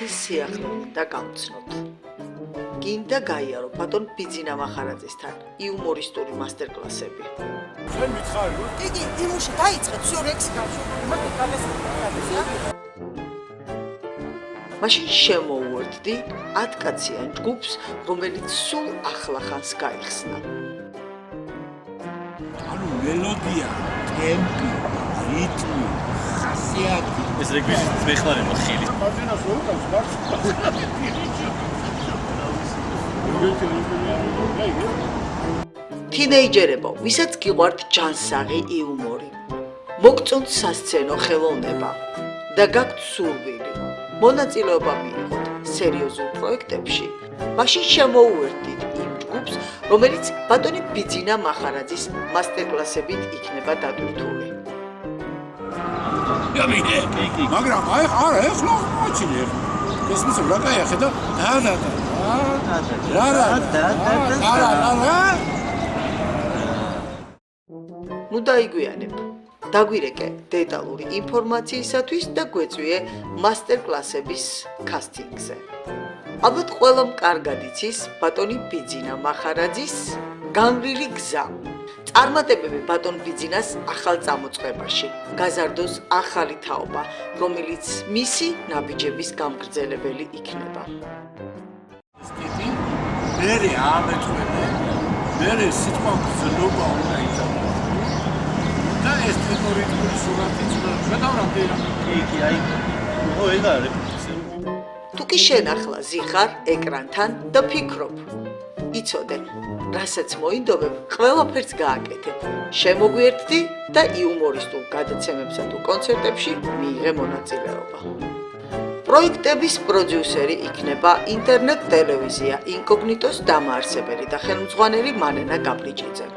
ხალხის სიახლოვე და გავცნოთ. გინდა გაიარო ბატონ ბიძინა მახარაძესთან იუმორისტული მასტერკლასები. შენ მითხარი რომ იგი იმუში დაიწყეთ всё რექსი მაშინ შემოუერთდი 10 კაციან ჯგუფს, რომელიც სულ ახლახანს გაიხსნა. ანუ მელოდია, ტემპი, რიტმი, ხასიათი. ეს რეკვიზიტი მეხლარება ხილი. მარჯვენას რო უკავს მარცხ. თინეიჯერებო, ვისაც გიყვართ ჯანსაღი იუმორი, მოგწონთ სასცენო ხელოვნება და გაქვთ სურვილი, მონაწილეობა მიიღოთ სერიოზულ პროექტებში, მაშინ შემოუერთდით იმ ჯგუფს, რომელიც ბატონი ბიძინა მახარაძის მასტერკლასებით იქნება დატვირთული. მაგრამ აი არა ეხლა მოჩინე. ეს მის რა კაია ხედა? ნუ დაიგვიანებ. დაგვირეკე დეტალური ინფორმაციისათვის და გვეწვიე მასტერკლასების კასტინგზე. ალბათ ყველამ კარგად იცის ბატონი ბიძინა მახარაძის განვლილი გზა. წარმატებები ბატონ ბიძინას ახალ წამოწყებაში, გაზარდოს ახალი თაობა, რომელიც მისი ნაბიჯების გამგრძელებელი იქნება. მერე ამეთვენე, მერე სიტყვა გზნობა უნდა იცოდეს. და ეს თეორიტული სურათი შედავრამდე კი, აი. ო, ეგ არის. თუ კი შენ ახლა ზიხარ ეკრანთან და ფიქრობ, იცოდე, რასაც მოინდობებ, ყველაფერს გააკეთებ. შემოგვიერთდი და იუმორისტულ გადაცემებსა თუ კონცერტებში მიიღე მონაწილეობა. პროექტების პროდიუსერი იქნება ინტერნეტ ტელევიზია ინკოგნიტოს დამაარსებელი და ხელმძღვანელი მანენა გაბლიჭიძე.